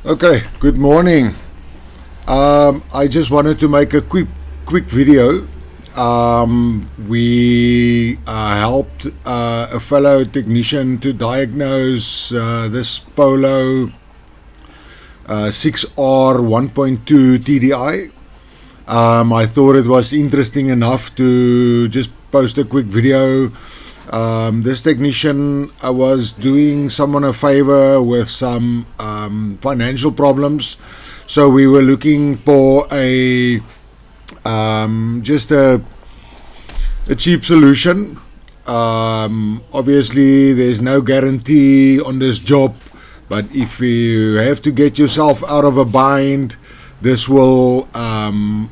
Okay, good morning. I just wanted to make a quick video. We helped a fellow technician to diagnose this Polo 6R 1.2 TDI. I thought it was interesting enough to just post a quick video. This technician was doing someone a favor with some financial problems, so we were looking for a just a cheap solution. Obviously there's no guarantee on this job, but if you have to get yourself out of a bind, this will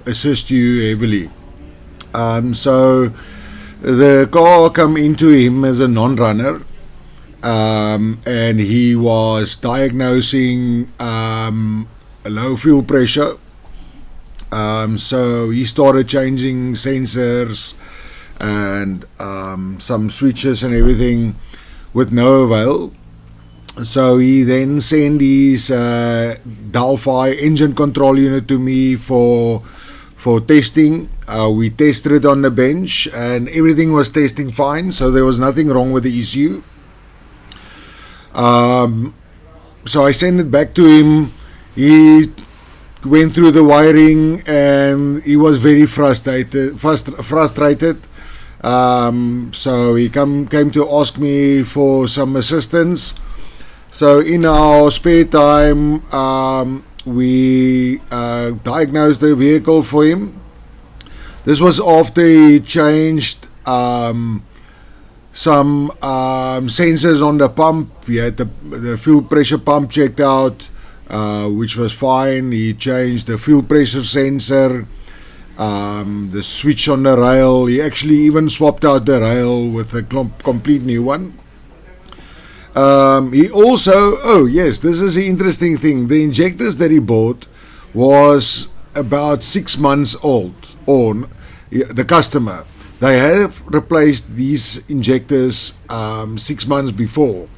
assist you heavily. So the car come into him as a non-runner, and he was diagnosing a low fuel pressure. So he started changing sensors and some switches and everything with no avail. So he then sent his Delphi engine control unit to me for testing. We tested it on the bench and everything was testing fine, so there was nothing wrong with the ECU. So I sent it back to him. He went through the wiring and he was very frustrated. So he came to ask me for some assistance. So in our spare time, we diagnosed the vehicle for him. This was after he changed some sensors on the pump. He had the fuel pressure pump checked out, which was fine. He changed the fuel pressure sensor, the switch on the rail. He actually even swapped out the rail with a complete new one. He also, this is the interesting thing. The injectors that he bought was about 6 months old. The customer, they have replaced these injectors 6 months before,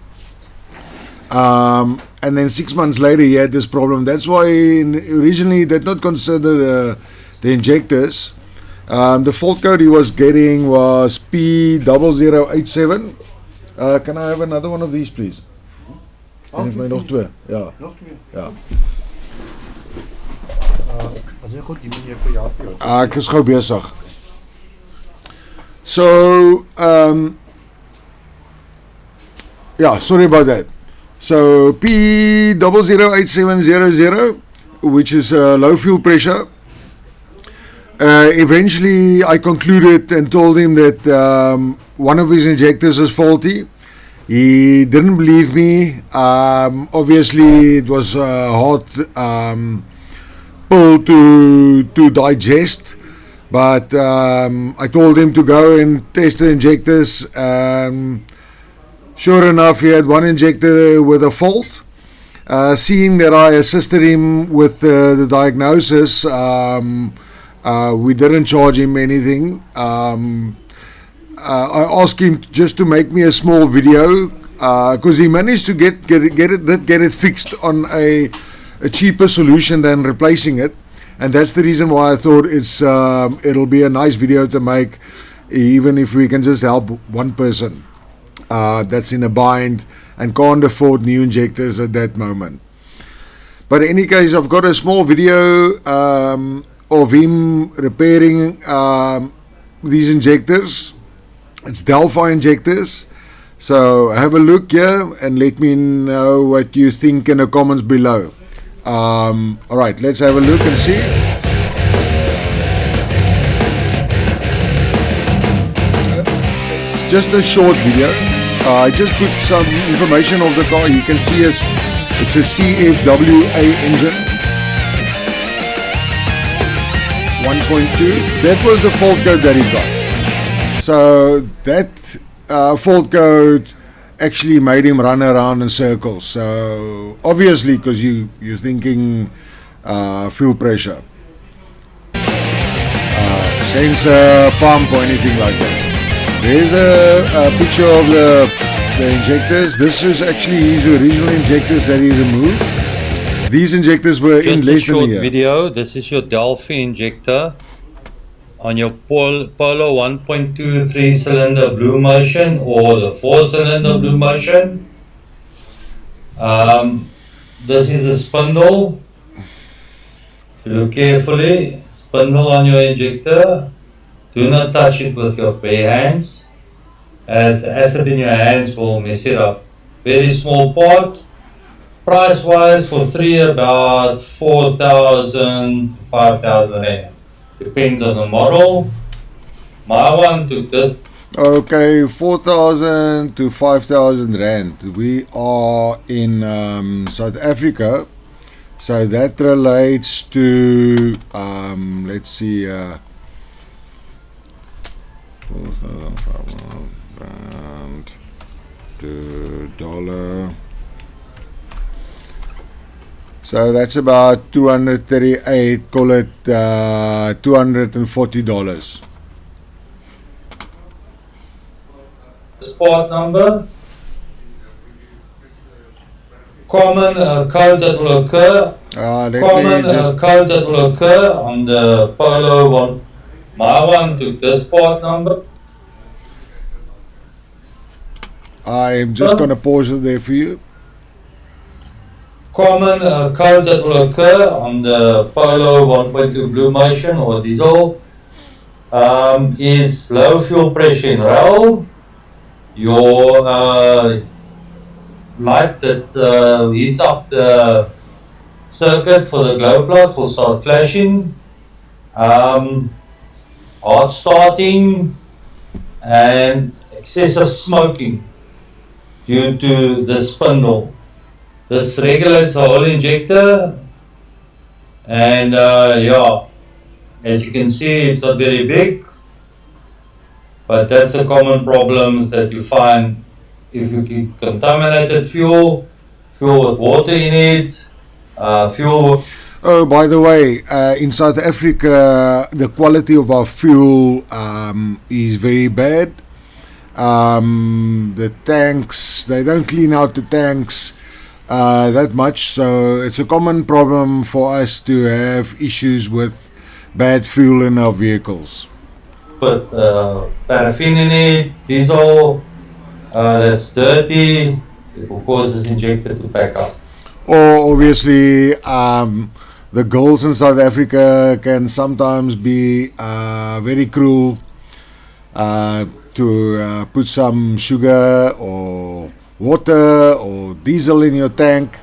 and then 6 months later he had this problem. That's why originally they did not consider the injectors. The fault code he was getting was P0087. Can I have another one of these, please? Nog twee. Ja. Ja. Ek is gou besig. So, sorry about that. So P008700, which is low fuel pressure. Eventually I concluded and told him that one of his injectors is faulty. He didn't believe me. Obviously it was a hard pill to digest, but I told him to go and test the injectors. Sure enough, he had one injector with a fault. Seeing that I assisted him with the diagnosis, we didn't charge him anything. I asked him just to make me a small video, because he managed to get it fixed on a cheaper solution than replacing it, and that's the reason why I thought it'll be a nice video to make, even if we can just help one person that's in a bind and can't afford new injectors at that moment. But in any case, I've got a small video of him repairing these injectors. It's Delphi injectors. So have a look here and let me know what you think in the comments below. Alright, let's have a look and see. It's just a short video. I just put some information of the car. You can see it's a CFWA engine 1.2. That was the fault code that he got. So that fault code actually made him run around in circles. So obviously, because you're thinking fuel pressure, sensor, pump, or anything like that. There's a picture of the injectors. This is actually his original injectors that he removed. These injectors were in Just a less than a short year. video. This is your Delphi injector on your Polo 1.23 cylinder Blue Motion or the 4-cylinder Blue Motion. This is a spindle. Look carefully. Spindle on your injector. Do not touch it with your bare hands, as the acid in your hands will mess it up. Very small part. Price wise for 3 about 4,000 to 5,000 rand. Depends on the model. My one took this. Okay, 4,000 to 5,000 rand. We are in South Africa, so that relates to let's see, 4,500 rand to dollar. So that's about 238. Call it $240. Part number. Common codes that will occur. Codes that will occur on the Polo one. My one took this part number. I am just going to pause it there for you. Common codes that will occur on the Polo 1.2 Blue Motion or diesel is low fuel pressure in rail. Your light that heats up the circuit for the glow plug will start flashing. Hot starting and excessive smoking due to the spindle. This regulates the whole injector, and yeah, as you can see, it's not very big, but that's a common problems that you find if you keep contaminated fuel with water in it, fuel. Oh, by the way, in South Africa, the quality of our fuel is very bad. The tanks, they don't clean out the tanks that much, so it's a common problem for us to have issues with bad fuel in our vehicles. With paraffin in it, diesel, that's dirty, it will cause this injector to pack up. Or obviously, the girls in South Africa can sometimes be very cruel to put some sugar or water or diesel in your tank,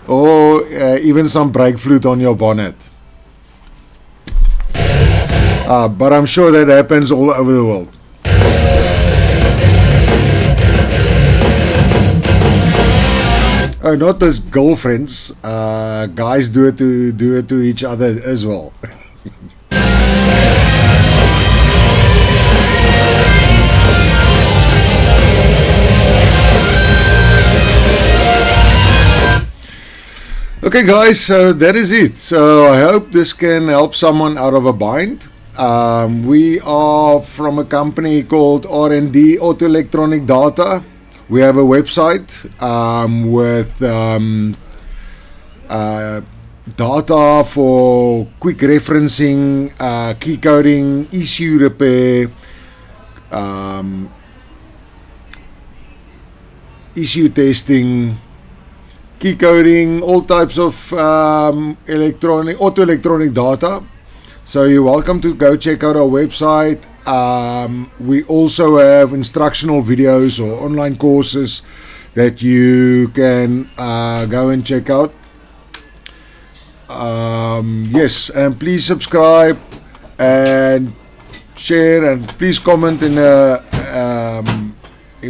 or even some brake fluid on your bonnet. But I'm sure that happens all over the world. Not as girlfriends, guys do it to each other as well. Okay guys, so that is it. So I hope this can help someone out of a bind. We are from a company called R&D Auto Electronic Data. We have a website with data for quick referencing, key coding, ECU repair, ECU testing, key coding, all types of auto electronic data. So you're welcome to go check out our website. We also have instructional videos or online courses that you can go and check out. Yes, and please subscribe and share, and please comment in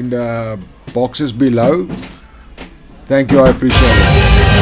the boxes below. Thank you, I appreciate it.